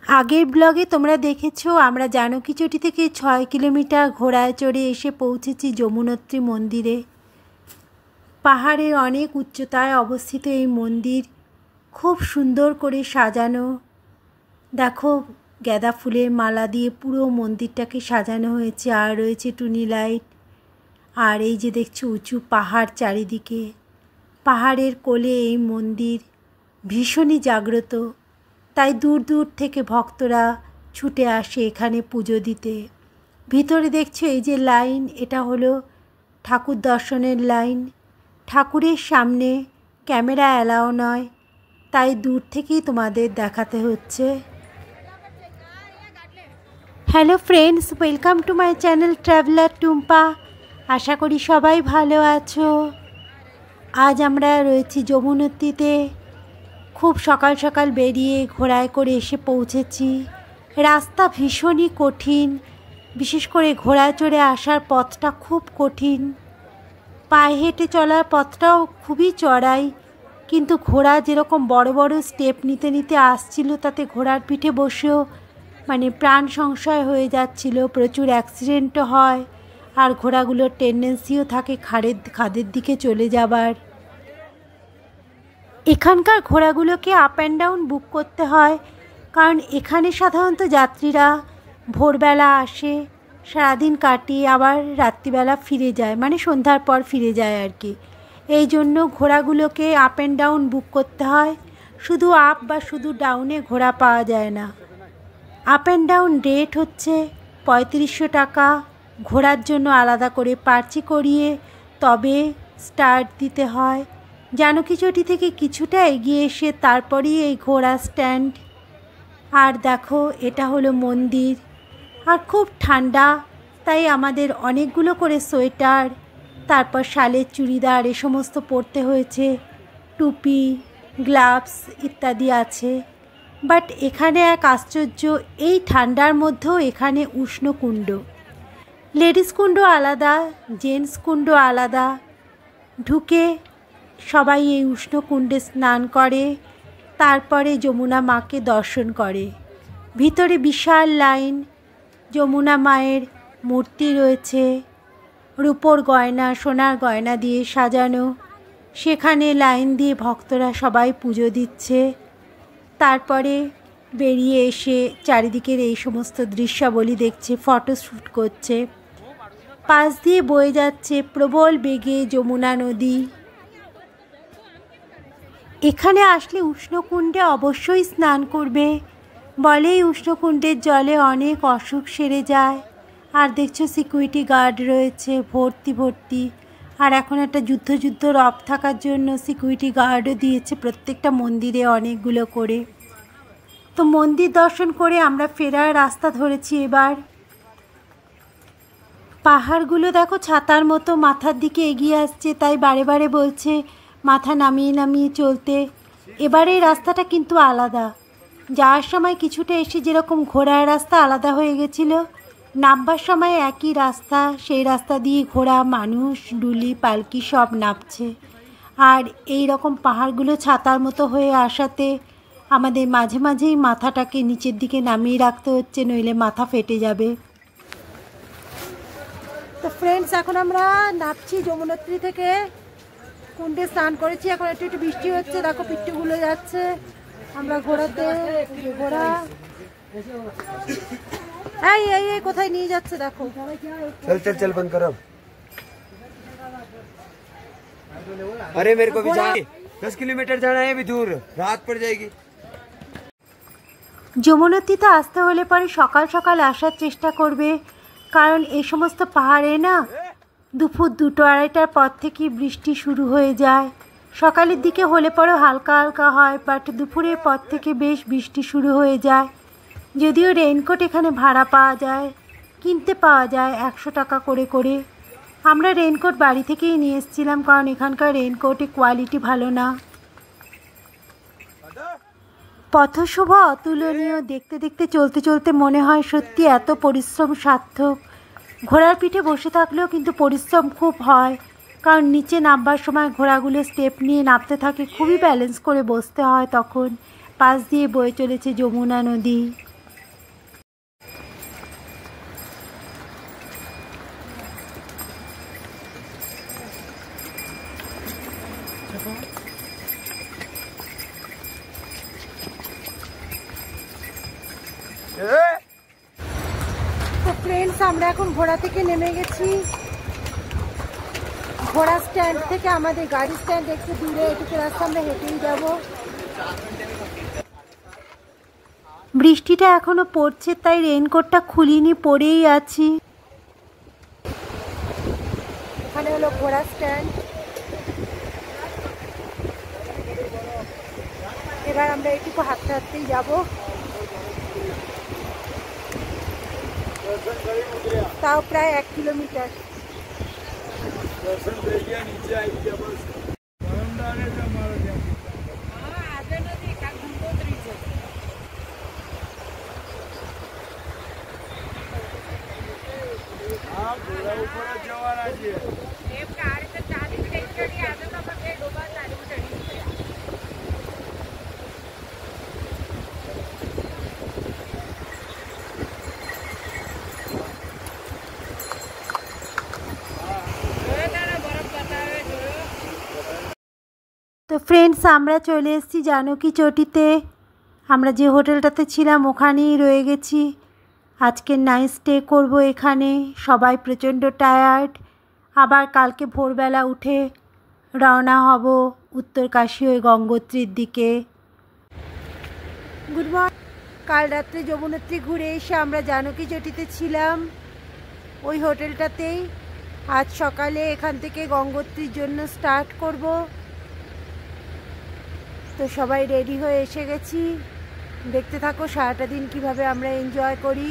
আগের ব্লগে তোমরা দেখেছো আমরা জানকীচটি থেকে 6 কিলোমিটার ঘোড়ায় চড়ে এসে পৌঁছেছি যমুনোত্রী মন্দিরে। পাহাড়ের অনেক উচ্চতায় অবস্থিত এই মন্দির খুব সুন্দর করে সাজানো। দেখো গাঁদা ফুলের মালা দিয়ে পুরো মন্দিরটাকে সাজানো হয়েছে, আর রয়েছে টুনি লাইট। আর এই যে দেখছো উঁচু পাহাড় চারিদিকে, পাহাড়ের কোলে এই মন্দির ভীষণই জাগ্রত, তাই দূর দূর থেকে ভক্তরা ছুটে আসে এখানে পুজো দিতে। ভিতরে দেখছো এই যে লাইন, এটা হলো ঠাকুর দর্শনের লাইন। ঠাকুরের সামনে ক্যামেরা অ্যালাউ নয়, তাই দূর থেকেই তোমাদের দেখাতে হচ্ছে। Hello friends, welcome to my channel traveller Tumpa. আশা করি সবাই ভালো আছো। আজ আমরা রয়েছি যমুনোত্রীতে। খুব সকাল সকাল বেরিয়ে ঘোড়ায় করে এসে পৌঁছেছি। রাস্তা ভীষণই কঠিন, বিশেষ করে ঘোড়ায় চড়ে আসার পথটা খুব কঠিন। পায়ে হেঁটে চলার পথটাও খুবই চড়াই, কিন্তু ঘোড়া যেরকম বড় বড় স্টেপ নিতে নিতে আসছিল, তাতে ঘোড়ার পিঠে বসেও প্রাণ সংশয় হয়ে যাচ্ছিল। প্রচুর অ্যাক্সিডেন্টও হয়, আর ঘোড়াগুলোর টেন্ডেন্সিও থাকে খাদের দিকে চলে যাবার। এখানকার ঘোড়াগুলোকে আপ অ্যান্ড ডাউন বুক করতে হয়, কারণ এখানে সাধারণত যাত্রীরা ভোরবেলা আসে, সারাদিন কাটিয়ে আবার রাত্রিবেলা ফিরে যায়, সন্ধ্যার পর ফিরে যায় আর কি। এই জন্য ঘোড়াগুলোকে আপ অ্যান্ড ডাউন বুক করতে হয়। শুধু আপ বা শুধু ডাউনে ঘোড়া পাওয়া যায় না। আপ অ্যান্ড ডাউন রেট হচ্ছে 3500 টাকা। ঘোড়ার জন্য আলাদা করে পার্চি করিয়ে তবে স্টার্ট দিতে হয়। জানকীচটি থেকে কিছুটা এগিয়ে এসে তারপরেই এই ঘোড়া স্ট্যান্ড। আর দেখো এটা হলো মন্দির, আর খুব ঠান্ডা, তাই আমাদের অনেকগুলো করে সোয়েটার, তারপর শালের চুড়িদার এ সমস্ত পরতে হয়েছে। টুপি, গ্লাভস ইত্যাদি আছে। বাট এখানে এক আশ্চর্য, এই ঠান্ডার মধ্যেও এখানে উষ্ণ কুণ্ড। লেডিস কুণ্ড আলাদা, জেন্টস কুণ্ড আলাদা। ঢুকে সবাই এই উষ্ণ কুণ্ডে স্নান করে, তারপরে যমুনা মাকে দর্শন করে। ভিতরে বিশাল লাইন, যমুনা মায়ের মূর্তি রয়েছে, রূপোর গয়না সোনার গয়না দিয়ে সাজানো। সেখানে লাইন দিয়ে ভক্তরা সবাই পুজো দিচ্ছে। তারপরে বেরিয়ে এসে চারিদিকের এই সমস্ত দৃশ্যাবলী দেখছে, ফটোশ্যুট করছে। পাশ দিয়ে বয়ে যাচ্ছে প্রবল বেগে যমুনা নদী। এখানে আসলে উষ্ণকুণ্ডে অবশ্যই স্নান করবে, বলে এই উষ্ণকুণ্ডের জলে অনেক অসুখ সেরে যায়। আর দেখছো সিকিউরিটি গার্ড রয়েছে ভর্তি। আর এখন একটা যুদ্ধ রব থাকার জন্য সিকিউরিটি গার্ডও দিয়েছে প্রত্যেকটা মন্দিরে অনেকগুলো করে। তো মন্দির দর্শন করে আমরা ফেরার রাস্তা ধরেছি এবার। পাহাড়গুলো দেখো ছাতার মতো মাথার দিকে এগিয়ে আসছে, তাই বারে বারে বলছে মাথা নামিয়ে নামিয়ে চলতে। এবার এই রাস্তাটা কিন্তু আলাদা। যাওয়ার সময় কিছুটা এসে যেরকম ঘোড়ার রাস্তা আলাদা হয়ে গেছিলো, নামবার সময় একই রাস্তা। সেই রাস্তা দিয়ে ঘোড়া, মানুষ, ডুলি, পালকি সব নামছে। আর এই রকম পাহাড়গুলো ছাতার মতো হয়ে আসাতে আমাদের মাঝে মাঝেই মাথাটাকে নিচের দিকে নামিয়ে রাখতে হচ্ছে, নইলে মাথা ফেটে যাবে। তো ফ্রেন্ডস, এখন আমরা নামছি যমুনোত্রী থেকে। কুণ্ডে স্নান করেছি, এখন একটু বৃষ্টি হচ্ছে, দেখো পিট্টুগুলো যাচ্ছে। আমরা ঘোড়াতে, ঘোড়া এই কোথায় নিয়ে যাচ্ছে দেখো। चल बंद करो। अरे मेरे को भी जाना, 10 किलोमीटर जाना है, अभी दूर, रात पड़ जाएगी। যমুনোত্রীতে আসতে হলে পরে সকাল সকাল আসার চেষ্টা করবে, কারণ এই সমস্ত পাহাড়ে না দুপুর 2-2:30টার পর থেকে বৃষ্টি শুরু হয়ে যায়। সকালের দিকে হলে পরেও হালকা হালকা হয়, বাট দুপুরের পর থেকে বেশ বৃষ্টি শুরু হয়ে যায়। যদিও রেইনকোট এখানে ভাড়া পাওয়া যায়, কিনতে পাওয়া যায় 100 টাকা করে। আমরা রেইনকোট বাড়ি থেকেই নিয়ে এসেছিলাম, কারণ এখানকার রেইনকোটের কোয়ালিটি ভালো না। পথশোভা অতুলনীয়, দেখতে দেখতে চলতে চলতে মনে হয় সত্যি এত পরিশ্রম সার্থক। ঘোড়ার পিঠে বসে থাকলেও কিন্তু পরিশ্রম খুব হয়, কারণ নিচে নামবার সময় ঘোড়াগুলো স্টেপ নিয়ে নামতে থাকে, খুবই ব্যালেন্স করে বসতে হয়। তখন পাশ দিয়ে বয়ে চলেছে যমুনা নদী। তো ফ্রেন্ডস, আমরা এখন ঘোড়া থেকে নেমে গেছি। ঘোড়া স্ট্যান্ড থেকে আমাদের গাড়ি স্ট্যান্ড একটু দূরে, এটুকু রাস্তা আমরা হেঁটেই যাব। বৃষ্টিটা এখনো পড়ছে, তাই রেইনকোটটা খুলিনি, পরেই আছি। এখানে হলো ঘোড়া স্ট্যান্ড। এবার আমরা এটুকু হাঁটতে হাঁটতেই যাবো। তাও প্রায় 1 কিলোমিটার। তো ফ্রেন্ডস, আমরা চলে এসেছি জানকী চটিতে। আমরা যে হোটেলটাতে ছিলাম ওখানেই রয়ে গেছি। আজকের নাইট স্টে করব এখানে। সবাই প্রচণ্ড টায়ার্ড। আবার কালকে ভোরবেলা উঠে রওনা হব উত্তরকাশী ওই গঙ্গোত্রীর দিকে। Good morning. কাল রাত্রে যমুনোত্রী ঘুরে এসে আমরা জানকী চটিতে ছিলাম, ওই হোটেলটাতেই। আজ সকালে এখান থেকে গঙ্গোত্রীর জন্য স্টার্ট করব। তো সবাই রেডি হয়ে এসে গেছি। দেখতে থাকো সারাটা দিন কিভাবে আমরা এনজয় করি।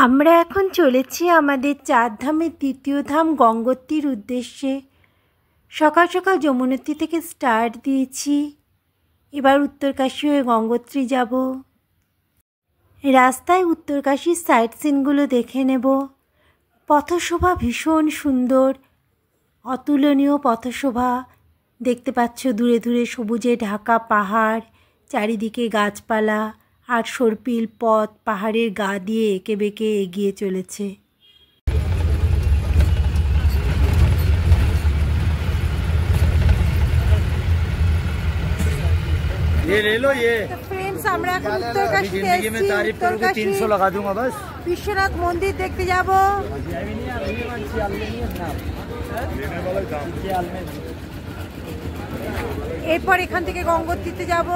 আমরা এখন চলেছি আমাদের 4 ধামের দ্বিতীয় ধাম গঙ্গোত্রীর উদ্দেশ্যে। সকাল সকাল যমুনোত্রী থেকে স্টার্ট দিয়েছি। এবার উত্তরকাশী হয়ে গঙ্গোত্রী যাব। রাস্তায় উত্তরকাশীর সাইট সিনগুলো দেখে নেব। পথশোভা ভীষণ সুন্দর, অতুলনীয় পথশোভা। দেখতে পাচ্ছ দূরে দূরে সবুজে ঢাকা পাহাড়, চারিদিকে গাছপালা আর সর্পিল পথ পাহাড়ের গা দিয়ে এঁকে বেঁকে এগিয়ে চলেছে। ये ले लो ये। तो फ्रेंड्स, আমরা এখন উত্তরকাশীতে जिंदगी में तारीफ करोगे 300 लगा दूंगा बस। বিশ্বনাথ মন্দির দেখতে যাব। এরপর এখান থেকে গঙ্গোত্রীতে যাব।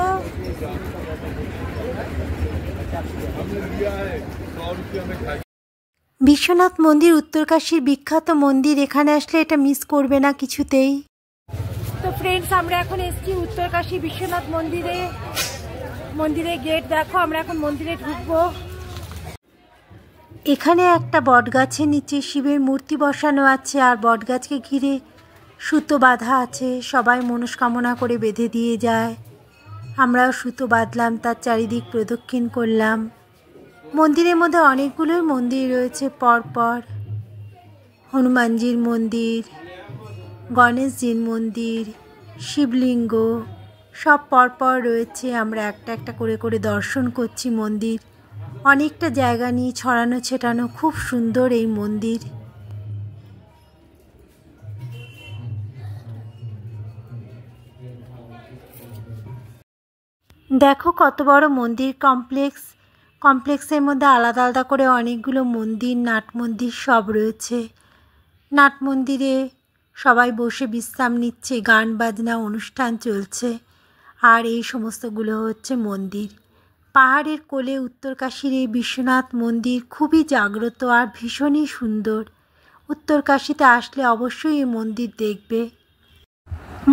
বিশ্বনাথ মন্দির উত্তরকাশীর বিখ্যাত মন্দির। এখানে আসলে এটা মিস করবে না কিছুতেই। তো ফ্রেন্ডস, আমরা এখন এসেছি উত্তরকাশী বিশ্বনাথ মন্দিরে। মন্দিরের গেট দেখো। আমরা এখন মন্দিরে ঢুকবো। এখানে একটা বটগাছের নিচে শিবের মূর্তি বসানো আছে, আর বটগাছকে ঘিরে সুতো বাঁধা আছে। সবাই মনস্কামনা করে বেঁধে দিয়ে যায়। আমরাও সুতো বাঁধলাম, তার চারিদিক প্রদক্ষিণ করলাম। মন্দিরের মধ্যে অনেকগুলোই মন্দির রয়েছে পরপর। হনুমানজির মন্দির, গণেশজির মন্দির, শিবলিঙ্গ সব পরপর রয়েছে। আমরা একটা একটা করে করে দর্শন করছি মন্দির। অনেকটা জায়গা নিয়ে ছড়ানো ছেটানো, খুব সুন্দর এই মন্দির। দেখো কত বড় মন্দির কমপ্লেক্স। কমপ্লেক্সের মধ্যে আলাদা আলাদা করে অনেকগুলো মন্দির, নাট মন্দির সব রয়েছে। নাট মন্দিরে সবাই বসে বিশ্রাম নিচ্ছে, গান বাজনা অনুষ্ঠান চলছে। আর এই সমস্তগুলো হচ্ছে মন্দির। পাহাড়ের কোলে উত্তরকাশীর এই বিশ্বনাথ মন্দির খুবই জাগ্রত আর ভীষণই সুন্দর। উত্তরকাশীতে আসলে অবশ্যই এই মন্দির দেখবে।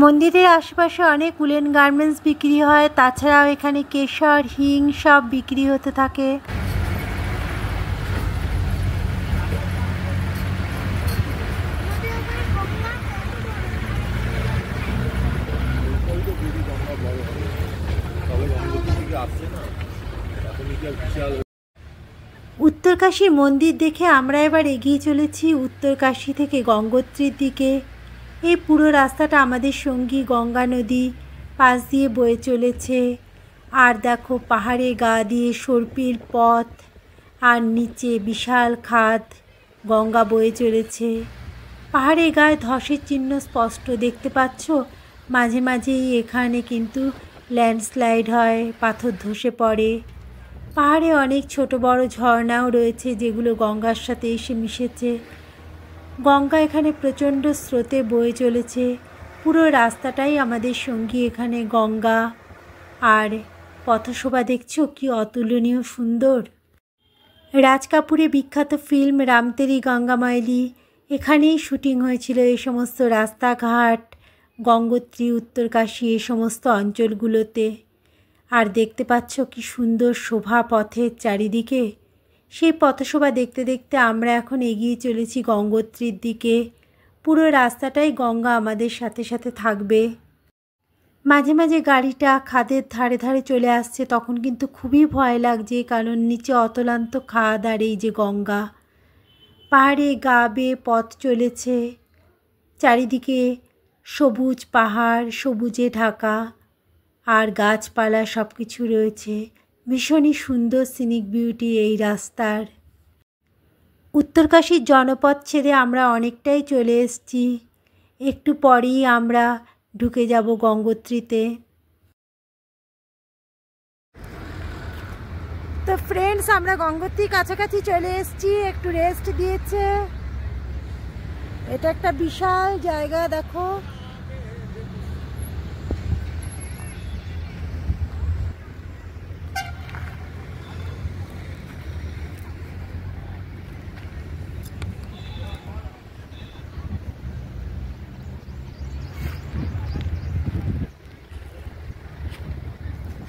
মন্দিরের আশেপাশে অনেক উলেন গার্মেন্টস বিক্রি হয়। তাছাড়াও এখানে কেশর, হিং সব বিক্রি হতে থাকে। উত্তরকাশীর মন্দির দেখে আমরা এবার এগিয়ে চলেছি উত্তরকাশী থেকে গঙ্গোত্রীর দিকে। এই পুরো রাস্তাটা আমাদের সঙ্গী গঙ্গা নদী পাশ দিয়ে বয়ে চলেছে। আর দেখো পাহাড়ে গা দিয়ে সর্পিল পথ, আর নিচে বিশাল খাদ গঙ্গা বয়ে চলেছে। পাহাড়ের গায়ে ধসের চিহ্ন স্পষ্ট দেখতে পাচ্ছ। মাঝে মাঝেই এখানে কিন্তু ল্যান্ডস্লাইড হয়, পাথর ধসে পড়ে। পাহাড়ে অনেক ছোট বড় ঝর্ণাও রয়েছে যেগুলো গঙ্গার সাথে এসে মিশেছে। গঙ্গা এখানে প্রচণ্ড স্রোতে বয়ে চলেছে। পুরো রাস্তাটাই আমাদের সঙ্গী এখানে গঙ্গা। আর পথশোভা দেখছো কি অতুলনীয় সুন্দর। রাজ কাপুরের বিখ্যাত ফিল্ম রামতেরি গঙ্গামাইলি এখানেই শুটিং হয়েছিল। এই সমস্ত রাস্তাঘাট, গঙ্গোত্রী, উত্তরকাশী এই সমস্ত অঞ্চলগুলোতে। আর দেখতে পাচ্ছ কি সুন্দর শোভা পথের চারিদিকে। সেই পথশোভা দেখতে দেখতে আমরা এখন এগিয়ে চলেছি গঙ্গোত্রীর দিকে। পুরো রাস্তাটাই গঙ্গা আমাদের সাথে সাথে থাকবে। মাঝে মাঝে গাড়িটা খাদের ধারে ধারে চলে আসছে, তখন কিন্তু খুবই ভয় লাগছে, কারণ নিচে অতলান্ত খাদ আর এই যে গঙ্গা। পাহাড়ে গা বেয়ে পথ চলেছে, চারিদিকে সবুজ পাহাড়, সবুজে ঢাকা আর গাছপালা সব কিছু রয়েছে। ভীষণই সুন্দর সিনিক বিউটি এই রাস্তার। উত্তরকাশীর জনপদ ছেড়ে আমরা অনেকটাই চলে এসেছি। একটু পরেই আমরা ঢুকে যাব গঙ্গোত্রীতে। তো ফ্রেন্ডস, আমরা গঙ্গোত্রীর কাছাকাছি চলে এসেছি। একটু রেস্ট দিয়েছে। এটা একটা বিশাল জায়গা, দেখো।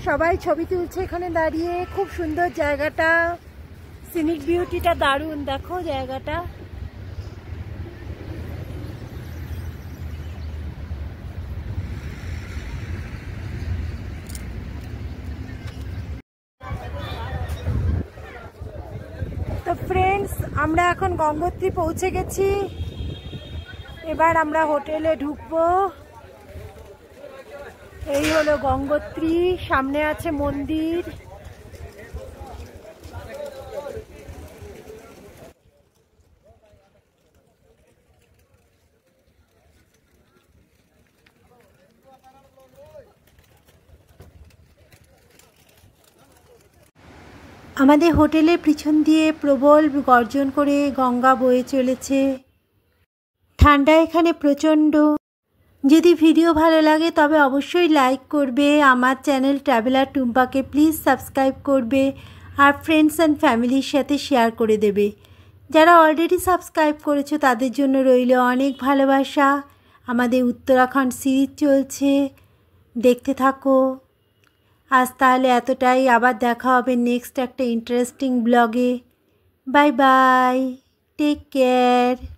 সবাই ছবি তুলছে এখানে দাঁড়িয়ে। খুব সুন্দর জায়গাটা, সিনিক বিউটিটা দারুণ, দেখো জায়গাটা। তো ফ্রেন্ডস, আমরা এখন গঙ্গোত্রী পৌঁছে গেছি। এবার আমরা হোটেলে ঢুকবো। এই হলো গঙ্গোত্রী, সামনে আছে মন্দির। আমাদের হোটেলের পিছন দিয়ে প্রবল গর্জন করে গঙ্গা বয়ে চলেছে। ঠান্ডা এখানে প্রচণ্ড। যদি ভিডিও ভালো লাগে তবে অবশ্যই লাইক করবে। আমার চ্যানেল ট্রাভেলার টুম্পাকে প্লিজ সাবস্ক্রাইব করবে আর ফ্রেন্ডস অ্যান্ড ফ্যামিলির সাথে শেয়ার করে দেবে। যারা অলরেডি সাবস্ক্রাইব করেছো তাদের জন্য রইল অনেক ভালোবাসা। আমাদের উত্তরাখণ্ড সিরিজ চলছে, দেখতে থাকো। আজ তাহলে এতটাই, আবার দেখা হবে নেক্সট একটা ইন্টারেস্টিং ব্লগে। Bye bye, take care.